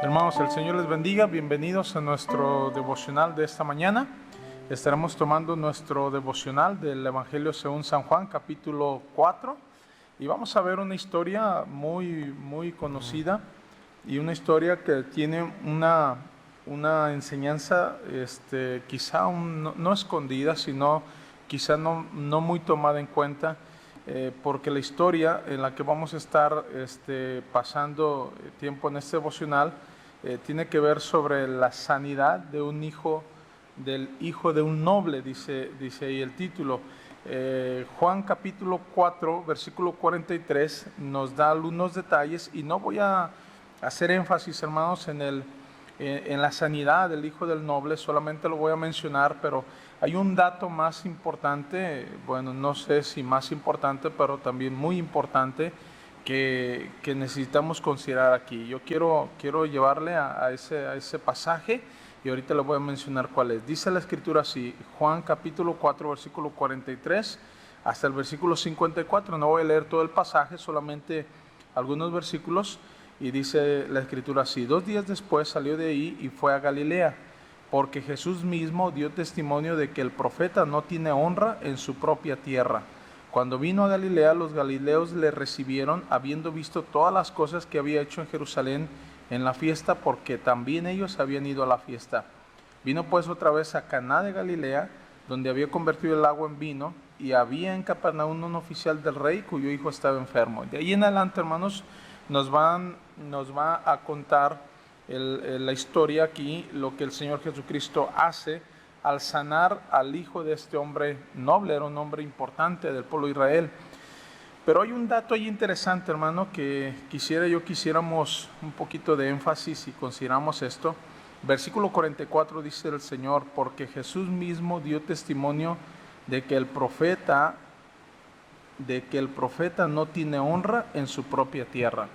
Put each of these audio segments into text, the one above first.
Hermanos, el Señor les bendiga. Bienvenidos a nuestro devocional de esta mañana. Estaremos tomando nuestro devocional del Evangelio según San Juan, capítulo 4. Y vamos a ver una historia muy conocida y una historia que tiene una enseñanza quizá no escondida, sino quizá no muy tomada en cuenta. Porque la historia en la que vamos a estar pasando tiempo en este devocional tiene que ver sobre la sanidad de un hijo, del hijo de un noble, dice ahí el título. Juan capítulo 4, versículo 43 nos da algunos detalles y no voy a hacer énfasis, hermanos, en la sanidad del hijo del noble, solamente lo voy a mencionar, pero hay un dato más importante, bueno, no sé si más importante, pero también muy importante que necesitamos considerar aquí. Yo quiero llevarle a ese pasaje y ahorita le voy a mencionar cuál es. Dice la Escritura así, Juan capítulo 4, versículo 43 hasta el versículo 54. No voy a leer todo el pasaje, solamente algunos versículos. Y dice la Escritura así: 2 días después salió de ahí y fue a Galilea, porque Jesús mismo dio testimonio de que el profeta no tiene honra en su propia tierra. Cuando vino a Galilea, los galileos le recibieron, habiendo visto todas las cosas que había hecho en Jerusalén en la fiesta, porque también ellos habían ido a la fiesta. Vino pues otra vez a Caná de Galilea, donde había convertido el agua en vino, y había en Capernaum un oficial del rey cuyo hijo estaba enfermo. De ahí en adelante, hermanos, nos va a contar la historia aquí, lo que el Señor Jesucristo hace al sanar al hijo de este hombre noble. Era un hombre importante del pueblo de Israel. Pero hay un dato ahí interesante, hermano, que quisiéramos un poquito de énfasis y consideramos esto. Versículo 44 dice el Señor: porque Jesús mismo dio testimonio de que el profeta no tiene honra en su propia tierra.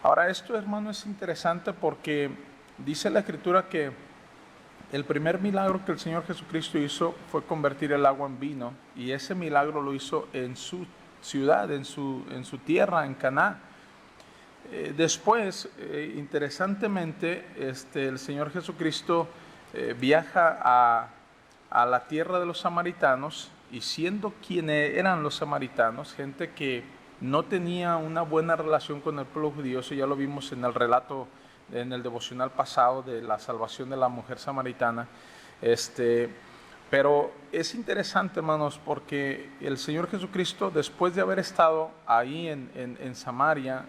Ahora, esto, hermano, es interesante porque dice la Escritura que el primer milagro que el Señor Jesucristo hizo fue convertir el agua en vino, y ese milagro lo hizo en su ciudad, en su tierra, en Caná. Después, interesantemente, el Señor Jesucristo viaja a la tierra de los samaritanos, y siendo quienes eran los samaritanos, gente que no tenía una buena relación con el pueblo judío, eso ya lo vimos en el relato, en el devocional pasado de la salvación de la mujer samaritana. Pero es interesante, hermanos, porque el Señor Jesucristo, después de haber estado ahí en Samaria,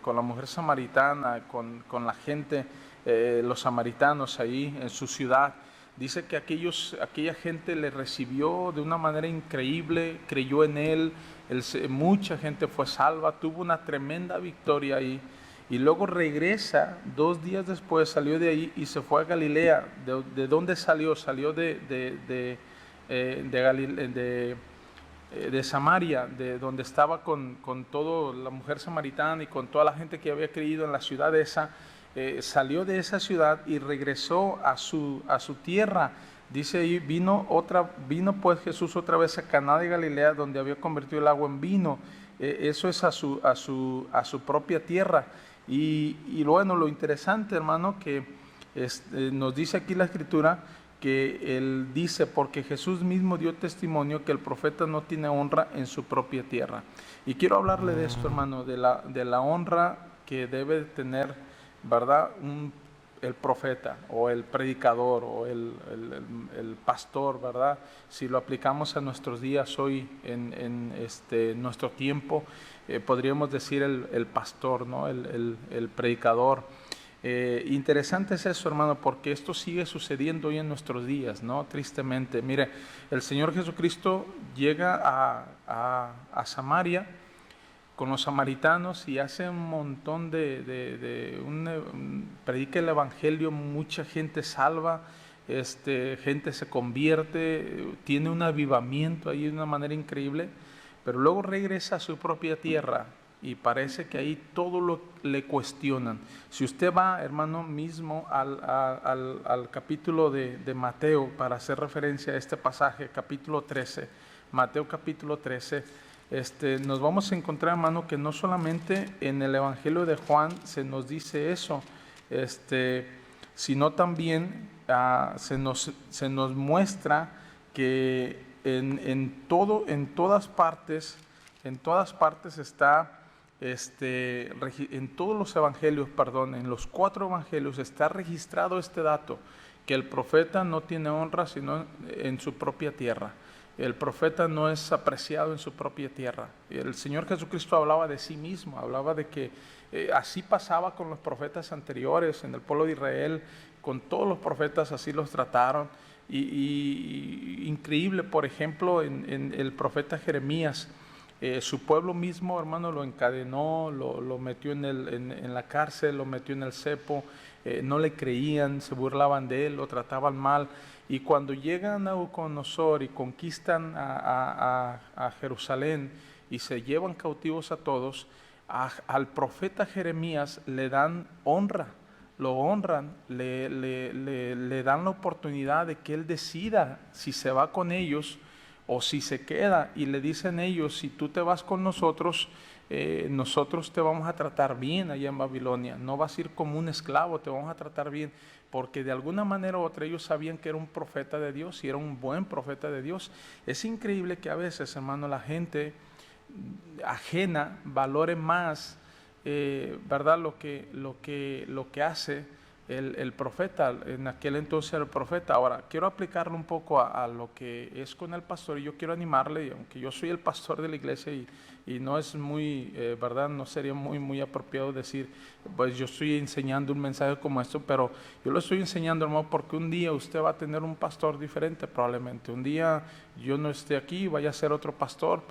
con la mujer samaritana, con la gente, los samaritanos ahí en su ciudad, dice que aquella gente le recibió de una manera increíble, creyó en él, mucha gente fue salva, tuvo una tremenda victoria ahí. Y luego regresa, 2 días después salió de ahí y se fue a Galilea. ¿De dónde salió? Salió de Samaria, de donde estaba con toda la mujer samaritana y con toda la gente que había creído en la ciudad esa. Salió de esa ciudad y regresó a su tierra. Dice ahí, vino pues Jesús otra vez a Caná de Galilea, donde había convertido el agua en vino. Eso es a su propia tierra. Y bueno, lo interesante, hermano, que nos dice aquí la Escritura, que él dice: porque Jesús mismo dio testimonio que el profeta no tiene honra en su propia tierra. Y quiero hablarle de esto, hermano, de la honra que debe tener, ¿verdad?, el profeta o el predicador o el pastor, ¿verdad? Si lo aplicamos a nuestros días hoy, en nuestro tiempo, podríamos decir el pastor, ¿no? El predicador. Interesante es eso, hermano, porque esto sigue sucediendo hoy en nuestros días, ¿no? Tristemente. Mire, el Señor Jesucristo llega a Samaria con los samaritanos y hace un montón predica el evangelio, mucha gente salva, gente se convierte, tiene un avivamiento ahí de una manera increíble, pero luego regresa a su propia tierra y parece que ahí todo le cuestionan. Si usted va, hermano, mismo al capítulo de Mateo, para hacer referencia a este pasaje, capítulo 13, Mateo capítulo 13, nos vamos a encontrar, hermano, que no solamente en el Evangelio de Juan se nos dice eso, sino también se nos muestra que en todas partes está, en todos los evangelios, perdón, en los 4 evangelios está registrado este dato, que el profeta no tiene honra sino en su propia tierra. El profeta no es apreciado en su propia tierra. El Señor Jesucristo hablaba de sí mismo, hablaba de que así pasaba con los profetas anteriores en el pueblo de Israel, con todos los profetas así los trataron. Y increíble, por ejemplo, en el profeta Jeremías, su pueblo mismo, hermano, lo encadenó, lo metió en la cárcel, lo metió en el cepo, no le creían, se burlaban de él, lo trataban mal. Y cuando llegan a Nabucodonosor y conquistan a Jerusalén y se llevan cautivos a todos, al profeta Jeremías le dan honra, lo honran, le dan la oportunidad de que él decida si se va con ellos o si se queda, y le dicen ellos: si tú te vas con nosotros, nosotros te vamos a tratar bien allá en Babilonia, no vas a ir como un esclavo, te vamos a tratar bien, porque de alguna manera u otra ellos sabían que era un profeta de Dios y era un buen profeta de Dios. Es increíble que a veces, hermano, la gente ajena valore más, ¿verdad?, lo que hace el profeta, en aquel entonces el profeta. Ahora, quiero aplicarlo un poco a lo que es con el pastor, y yo quiero animarle, y aunque yo soy el pastor de la iglesia y no es muy, ¿verdad?, no sería muy apropiado decir, pues yo estoy enseñando un mensaje como esto, pero yo lo estoy enseñando, hermano, porque un día usted va a tener un pastor diferente probablemente, un día yo no esté aquí, vaya a ser otro pastor,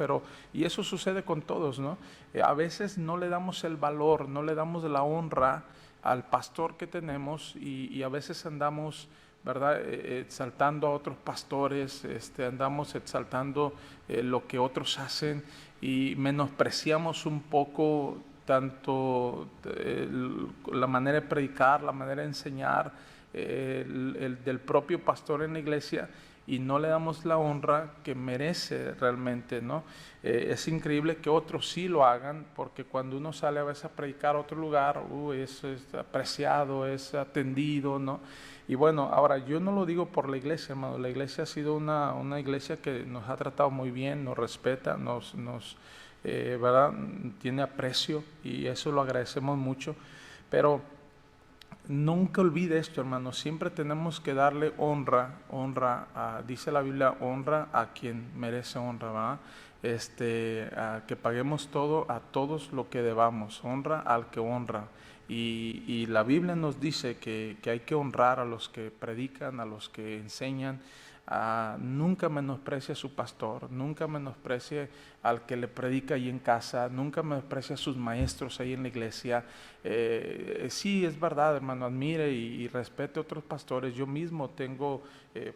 y eso sucede con todos, ¿no? A veces no le damos el valor, no le damos la honra al pastor que tenemos, y a veces andamos, ¿verdad?, exaltando a otros pastores, andamos exaltando lo que otros hacen, y menospreciamos un poco tanto la manera de predicar, la manera de enseñar del propio pastor en la iglesia, y no le damos la honra que merece realmente, ¿no? Es increíble que otros sí lo hagan, porque cuando uno sale a veces a predicar a otro lugar, es apreciado, es atendido, ¿no? Y bueno, ahora yo no lo digo por la iglesia, hermano. La iglesia ha sido una iglesia que nos ha tratado muy bien, nos respeta, ¿verdad?, tiene aprecio, y eso lo agradecemos mucho. Pero nunca olvide esto, hermano, siempre tenemos que darle honra, dice la Biblia, honra a quien merece honra, ¿verdad? A que paguemos a todos lo que debamos, honra al que honra. Y la Biblia nos dice que hay que honrar a los que predican, a los que enseñan. Nunca menosprecie a su pastor, nunca menosprecie al que le predica ahí en casa, nunca menosprecie a sus maestros ahí en la iglesia. Sí, es verdad, hermano, admire y respete a otros pastores. Yo mismo tengo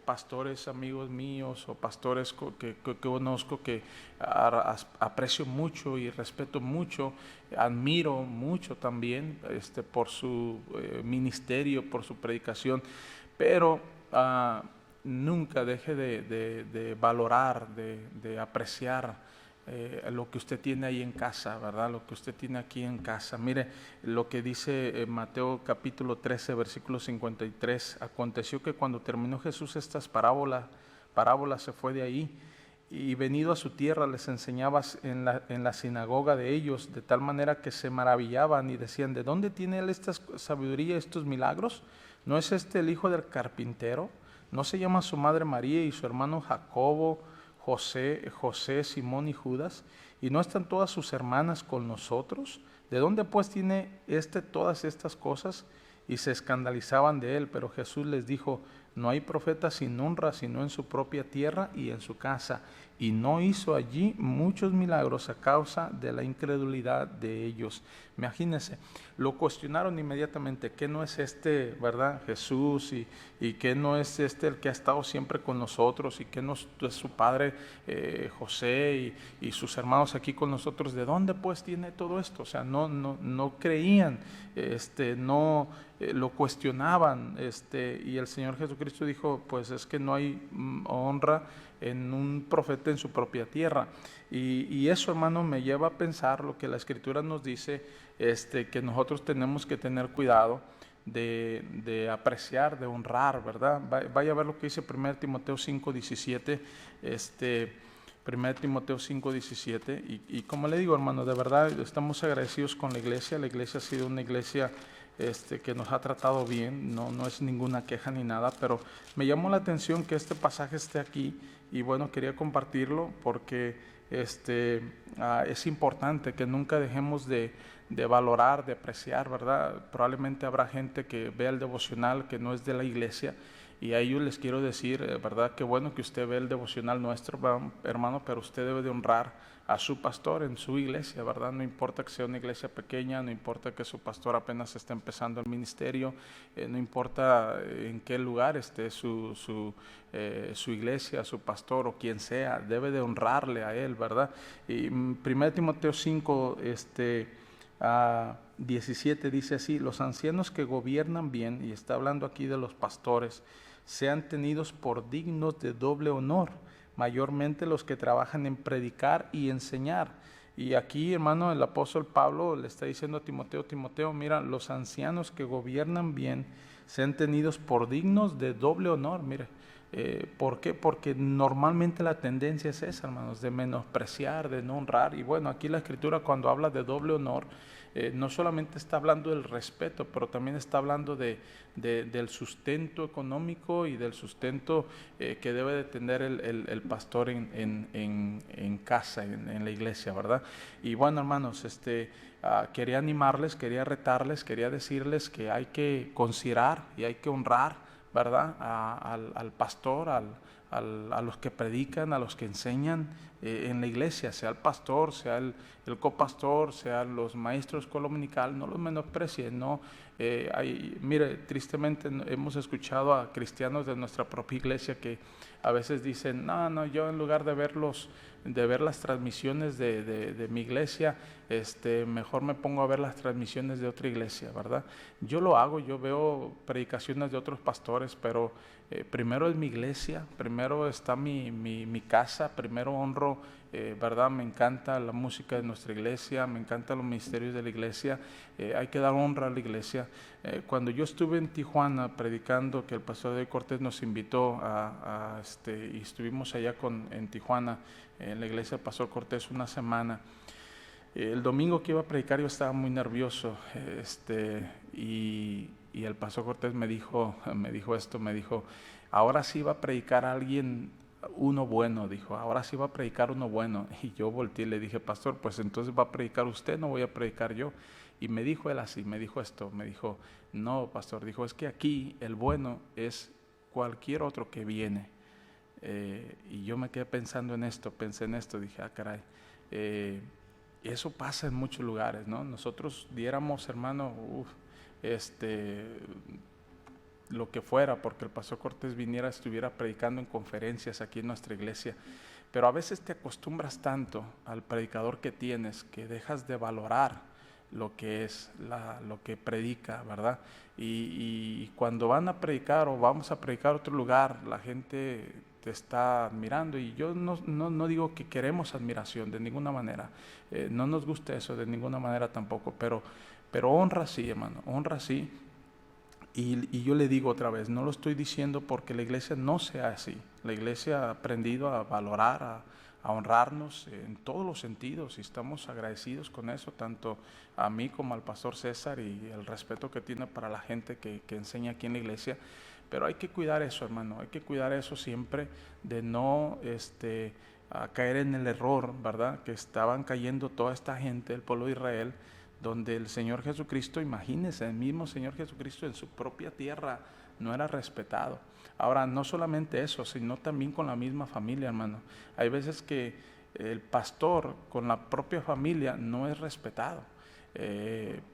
pastores amigos míos, o pastores que conozco, que aprecio mucho y respeto mucho, admiro mucho también por su ministerio, por su predicación, pero nunca deje de valorar, de apreciar lo que usted tiene ahí en casa, ¿verdad? Lo que usted tiene aquí en casa. Mire lo que dice Mateo capítulo 13, versículo 53. Aconteció que cuando terminó Jesús estas parábolas, se fue de ahí, y venido a su tierra les enseñaba en la sinagoga de ellos, de tal manera que se maravillaban y decían: ¿de dónde tiene él esta sabiduría, estos milagros? ¿No es este el hijo del carpintero? ¿No se llama su madre María y su hermano Jacobo, José, Simón y Judas? ¿Y no están todas sus hermanas con nosotros? ¿De dónde pues tiene todas estas cosas? Y se escandalizaban de él, pero Jesús les dijo: no hay profeta sin honra sino en su propia tierra y en su casa. Y no hizo allí muchos milagros a causa de la incredulidad de ellos. Imagínense, lo cuestionaron inmediatamente: ¿qué no es verdad, Jesús? Y ¿qué no es el que ha estado siempre con nosotros? ¿Y qué no es su padre José y sus hermanos aquí con nosotros? ¿De dónde pues tiene todo esto? O sea, no creían, lo cuestionaban, y el Señor Jesucristo dijo: pues es que no hay honra en un profeta en su propia tierra. Y eso, hermano, me lleva a pensar lo que la Escritura nos dice, que nosotros tenemos que tener cuidado de apreciar, de honrar, ¿verdad? Vaya a ver lo que dice 1 Timoteo 5:17, 1 Timoteo 5:17, y como le digo, hermano, de verdad estamos agradecidos con la iglesia ha sido una iglesia que nos ha tratado bien, no es ninguna queja ni nada, pero me llamó la atención que este pasaje esté aquí, y bueno, quería compartirlo porque es importante que nunca dejemos de valorar, de apreciar, ¿verdad? Probablemente habrá gente que vea el devocional que no es de la iglesia, y a ellos les quiero decir, ¿verdad? Qué bueno que usted ve el devocional nuestro, hermano, pero usted debe de honrar a su pastor en su iglesia, ¿verdad? No importa que sea una iglesia pequeña, no importa que su pastor apenas esté empezando el ministerio, no importa en qué lugar esté su iglesia, su pastor o quien sea, debe de honrarle a él, ¿verdad? Y 1 Timoteo 5, 17 dice así: los ancianos que gobiernan bien, y está hablando aquí de los pastores, sean tenidos por dignos de doble honor, mayormente los que trabajan en predicar y enseñar. Y aquí, hermano, el apóstol Pablo le está diciendo a Timoteo, mira, los ancianos que gobiernan bien sean tenidos por dignos de doble honor. Mire, ¿por qué? Porque normalmente la tendencia es esa, hermanos, de menospreciar, de no honrar. Y bueno, aquí la Escritura, cuando habla de doble honor, no solamente está hablando del respeto, pero también está hablando del sustento económico y del sustento que debe de tener el pastor en casa, en la iglesia, ¿verdad? Y bueno, hermanos, quería animarles, quería retarles, quería decirles que hay que considerar y hay que honrar, ¿verdad? Al pastor, a los que predican, a los que enseñan en la iglesia, sea el pastor, sea el copastor, sean los maestros de escuela dominical, no los menosprecien, no. Mire, tristemente hemos escuchado a cristianos de nuestra propia iglesia que a veces dicen, no, yo en lugar de ver las transmisiones de mi iglesia, mejor me pongo a ver las transmisiones de otra iglesia, ¿verdad? Yo lo hago, yo veo predicaciones de otros pastores, pero primero es mi iglesia, primero está mi casa, primero honro, ¿verdad? Me encanta la música de nuestra iglesia, me encantan los ministerios de la iglesia, hay que dar honra a la iglesia. Cuando yo estuve en Tijuana predicando, que el pastor de Cortés nos invitó y estuvimos allá en Tijuana, en la iglesia del pastor Cortés una semana. El domingo que iba a predicar yo estaba muy nervioso, y el pastor Cortés me dijo, ahora sí va a predicar alguien, uno bueno, dijo, ahora sí va a predicar uno bueno. Y yo volteé y le dije, pastor, pues entonces va a predicar usted, no voy a predicar yo. Y me dijo él así, me dijo, no, pastor, dijo, es que aquí el bueno es cualquier otro que viene. Y yo me quedé pensé en esto, dije, caray, eso pasa en muchos lugares, ¿no? Nosotros diéramos, hermano, lo que fuera, porque el pastor Cortés estuviera predicando en conferencias aquí en nuestra iglesia, pero a veces te acostumbras tanto al predicador que tienes que dejas de valorar lo que es lo que predica, ¿verdad? Y cuando van a predicar o vamos a predicar a otro lugar, la gente te está admirando, y yo no digo que queremos admiración de ninguna manera, no nos gusta eso de ninguna manera tampoco, pero honra sí, hermano, honra sí. Y yo le digo otra vez, no lo estoy diciendo porque la iglesia no sea así. La iglesia ha aprendido a valorar, a honrarnos en todos los sentidos, y estamos agradecidos con eso, tanto a mí como al pastor César, y el respeto que tiene para la gente que enseña aquí en la iglesia. Pero hay que cuidar eso, hermano, hay que cuidar eso siempre, de no a caer en el error, ¿verdad? Que estaban cayendo toda esta gente, el pueblo de Israel, donde el Señor Jesucristo, imagínense, el mismo Señor Jesucristo en su propia tierra no era respetado. Ahora, no solamente eso, sino también con la misma familia, hermano. Hay veces que el pastor con la propia familia no es respetado.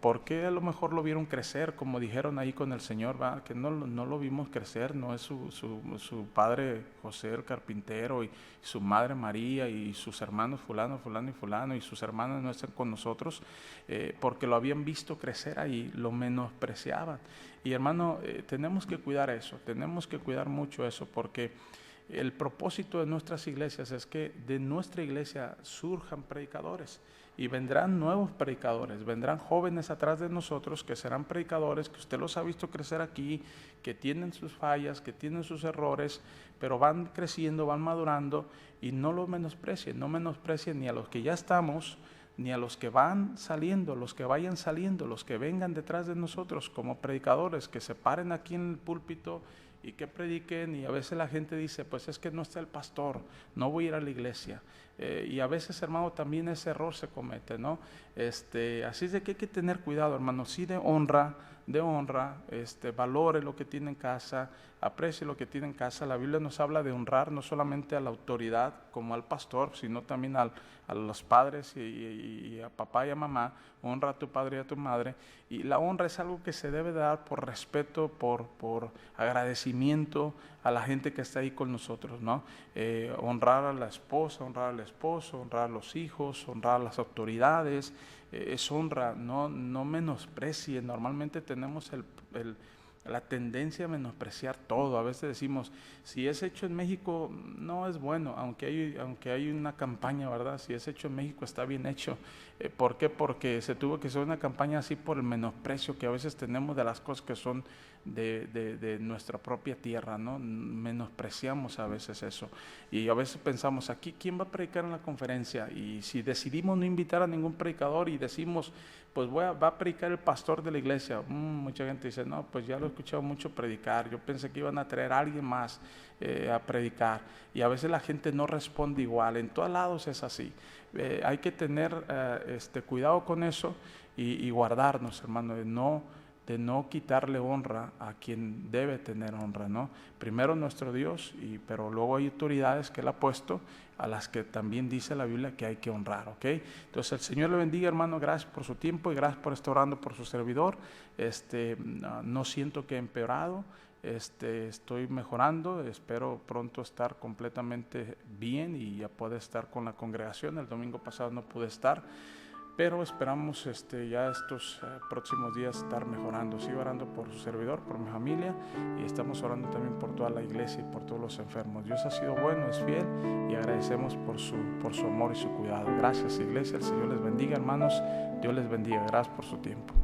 Porque a lo mejor lo vieron crecer, como dijeron ahí con el Señor, ¿verdad? Que no lo vimos crecer, no es su padre José el carpintero, y su madre María, y sus hermanos fulano y fulano, y sus hermanas no están con nosotros, porque lo habían visto crecer ahí, lo menospreciaban. Y hermano, tenemos que cuidar eso, tenemos que cuidar mucho eso, porque El propósito de nuestras iglesias es que de nuestra iglesia surjan predicadores. Y vendrán nuevos predicadores, vendrán jóvenes atrás de nosotros que serán predicadores, que usted los ha visto crecer aquí, que tienen sus fallas, que tienen sus errores, pero van creciendo, van madurando, y no lo menosprecien, no menosprecien ni a los que ya estamos, ni a los que van saliendo, los que vayan saliendo, los que vengan detrás de nosotros como predicadores, que se paren aquí en el púlpito y que prediquen. Y a veces la gente dice, pues es que no está el pastor, no voy a ir a la iglesia. Y a veces, hermano, también ese error se comete, ¿no? Así es de que hay que tener cuidado, hermano, sí, de honra, valore lo que tiene en casa, aprecie lo que tiene en casa. La Biblia nos habla de honrar no solamente a la autoridad como al pastor, sino también a los padres y a papá y a mamá. Honra a tu padre y a tu madre. Y la honra es algo que se debe dar por respeto, por agradecimiento a la gente que está ahí con nosotros, ¿no? Honrar a la esposa, honrar al esposo, honrar a los hijos, honrar a las autoridades, es honra, no menosprecie. Normalmente tenemos la tendencia a menospreciar todo. A veces decimos, si es hecho en México no es bueno, aunque hay una campaña, ¿verdad? Si es hecho en México está bien hecho. ¿Por qué? Porque se tuvo que hacer una campaña así por el menosprecio que a veces tenemos de las cosas que son de nuestra propia tierra, ¿no? Menospreciamos a veces eso. Y a veces pensamos, aquí, ¿quién va a predicar en la conferencia? Y si decidimos no invitar a ningún predicador y decimos, pues va a predicar el pastor de la iglesia, mucha gente dice, no, pues ya lo he escuchado mucho predicar, yo pensé que iban a traer a alguien más a predicar. Y a veces la gente no responde igual, en todos lados es así. Hay que tener cuidado con eso y guardarnos, hermano, de no quitarle honra a quien debe tener honra, ¿no? Primero nuestro Dios, pero luego hay autoridades que Él ha puesto, a las que también dice la Biblia que hay que honrar, ¿ok? Entonces el Señor le bendiga, hermano, gracias por su tiempo y gracias por estar orando por su servidor. No siento que he empeorado, estoy mejorando, espero pronto estar completamente bien y ya poder estar con la congregación. El domingo pasado no pude estar, pero esperamos ya estos próximos días estar mejorando. Sigo orando por su servidor, por mi familia, y estamos orando también por toda la iglesia y por todos los enfermos. Dios ha sido bueno, es fiel, y agradecemos por su amor y su cuidado. Gracias, iglesia. El Señor les bendiga, hermanos. Dios les bendiga. Gracias por su tiempo.